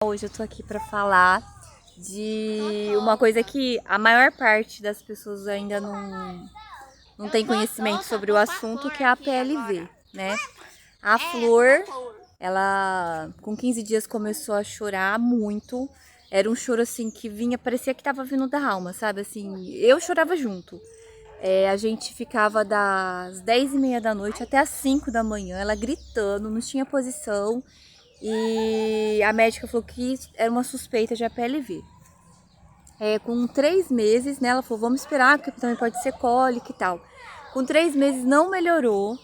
Hoje eu tô aqui para falar de uma coisa que a maior parte das pessoas ainda não tem conhecimento sobre o assunto, que é a PLV, né? A Flor, ela com 15 dias começou a chorar muito. Era um choro assim que vinha, parecia que tava vindo da alma, sabe? Assim, eu chorava junto. A gente ficava das 10h30 da noite até as 5 da manhã, ela gritando, não tinha posição. E a médica falou que era uma suspeita de APLV. Com 3 meses, né, ela falou, vamos esperar, porque também pode ser cólica e tal. Com 3 meses não melhorou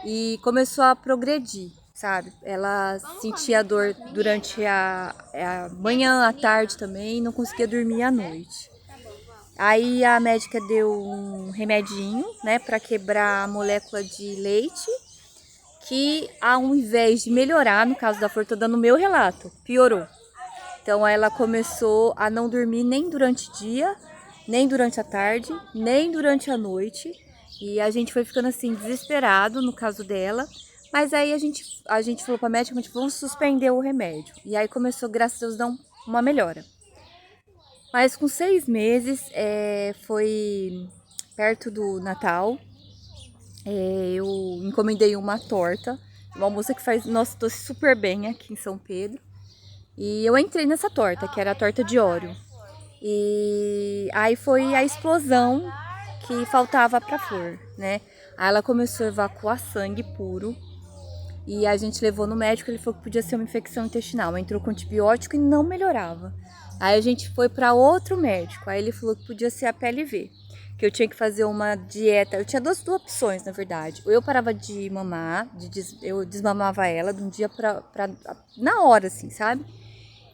e começou a progredir, sabe? Ela sentia dor durante a manhã, à tarde também, não conseguia dormir à noite. Aí a médica deu um remedinho, né, para quebrar a molécula de leite, que ao invés de melhorar, no caso da Flor, tô dando o meu relato, piorou. Então ela começou a não dormir nem durante o dia, nem durante a tarde, nem durante a noite. E a gente foi ficando assim, desesperado no caso dela. Mas aí a gente falou pra médica, a gente vamos suspender o remédio. E aí começou, graças a Deus, dar uma melhora. Mas com 6 meses, foi perto do Natal, eu encomendei uma torta, uma moça que faz nosso doce super bem aqui em São Pedro. E eu entrei nessa torta, que era a torta de Oreo. E aí foi a explosão que faltava pra Flor, né? Aí ela começou a evacuar sangue puro. E a gente levou no médico, ele falou que podia ser uma infecção intestinal. Entrou com antibiótico e não melhorava. Aí a gente foi para outro médico, aí ele falou que podia ser a PLV, que eu tinha que fazer uma dieta. Eu tinha duas opções, na verdade. Ou eu parava de mamar, eu desmamava ela de um dia na hora, assim, sabe?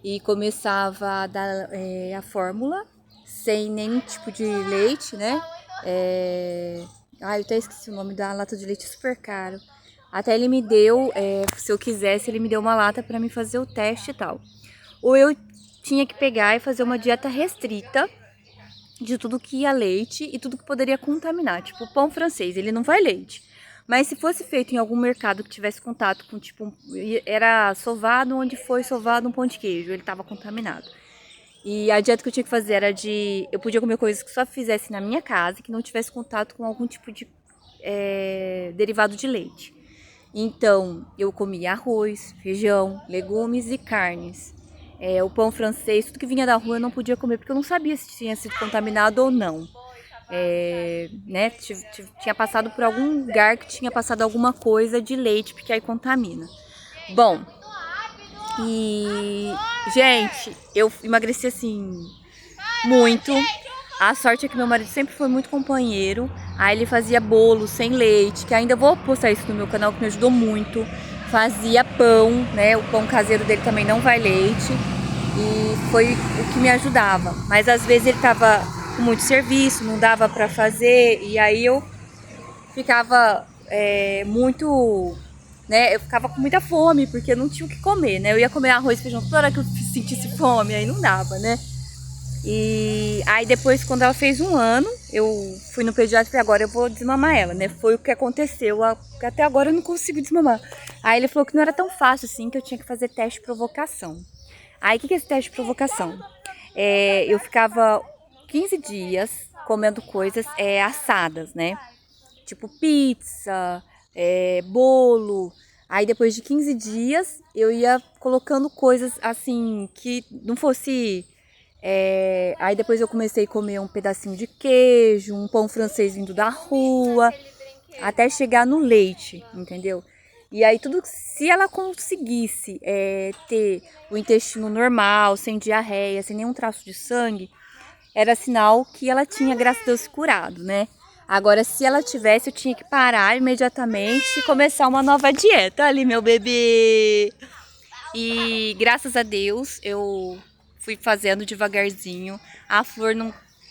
E começava a dar a fórmula, sem nenhum tipo de leite, né? Eu até esqueci o nome da lata de leite, super caro. Até ele me deu, se eu quisesse, ele me deu uma lata para me fazer o teste e tal. Ou eu tinha que pegar e fazer uma dieta restrita de tudo que ia leite e tudo que poderia contaminar. Tipo, o pão francês, ele não vai leite. Mas se fosse feito em algum mercado que tivesse contato com, tipo, era sovado onde foi sovado um pão de queijo, ele estava contaminado. E a dieta que eu tinha que fazer era eu podia comer coisas que só fizesse na minha casa, que não tivesse contato com algum tipo de derivado de leite. Então, eu comia arroz, feijão, legumes e carnes. O pão francês, tudo que vinha da rua eu não podia comer, porque eu não sabia se tinha sido contaminado ou não. Né, tinha passado por algum lugar que tinha passado alguma coisa de leite, porque aí contamina. Bom, e gente, eu emagreci assim muito. A sorte é que meu marido sempre foi muito companheiro. Aí ele fazia bolo sem leite, que ainda vou postar isso no meu canal, que me ajudou muito. Fazia pão, né? O pão caseiro dele também não vai leite. E foi o que me ajudava. Mas às vezes ele tava com muito serviço, não dava pra fazer. E aí eu ficava muito... né? Eu ficava com muita fome, porque eu não tinha o que comer, né? Eu ia comer arroz e feijão toda hora que eu sentisse fome, aí não dava, né? E aí depois, quando ela fez 1 ano, eu fui no pediatra e falei, agora eu vou desmamar ela, né? Foi o que aconteceu, até agora eu não consigo desmamar. Aí ele falou que não era tão fácil assim, que eu tinha que fazer teste de provocação. Aí o que é esse teste de provocação? Eu ficava 15 dias comendo coisas assadas, né? Tipo pizza, bolo. Aí depois de 15 dias eu ia colocando coisas assim que não fosse... aí depois eu comecei a comer um pedacinho de queijo, um pão francês vindo da rua, até chegar no leite, entendeu? E aí tudo, se ela conseguisse ter o intestino normal, sem diarreia, sem nenhum traço de sangue, era sinal que ela tinha, graças a Deus, curado, né? Agora, se ela tivesse, eu tinha que parar imediatamente e começar uma nova dieta. Ali, meu bebê! E graças a Deus, eu fui fazendo devagarzinho. A Flor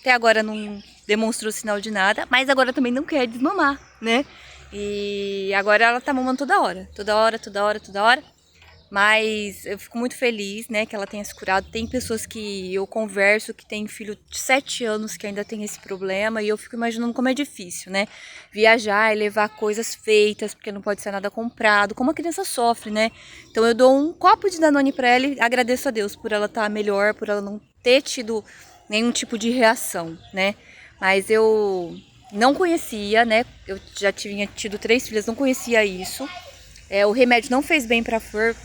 até agora não demonstrou sinal de nada, mas agora também não quer desmamar, né? E agora ela tá mamando toda hora, toda hora, toda hora, toda hora. Mas eu fico muito feliz, né, que ela tenha se curado. Tem pessoas que eu converso que tem filho de 7 anos que ainda tem esse problema e eu fico imaginando como é difícil, né? Viajar e levar coisas feitas, porque não pode ser nada comprado, como a criança sofre, né? Então eu dou um copo de Danone para ela e agradeço a Deus por ela estar melhor, por ela não ter tido nenhum tipo de reação, né? Mas eu não conhecia, né? Eu já tinha tido 3 filhas, não conhecia isso. O remédio não fez bem pra Flor,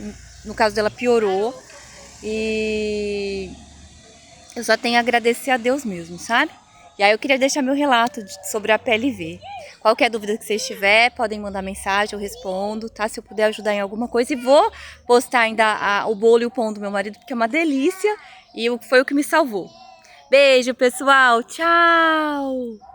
no caso dela piorou. E eu só tenho a agradecer a Deus mesmo, sabe? E aí eu queria deixar meu relato sobre a PLV. Qualquer dúvida que vocês tiverem, podem mandar mensagem, eu respondo, tá? Se eu puder ajudar em alguma coisa. E vou postar ainda o bolo e o pão do meu marido, porque é uma delícia. E foi o que me salvou. Beijo, pessoal. Tchau!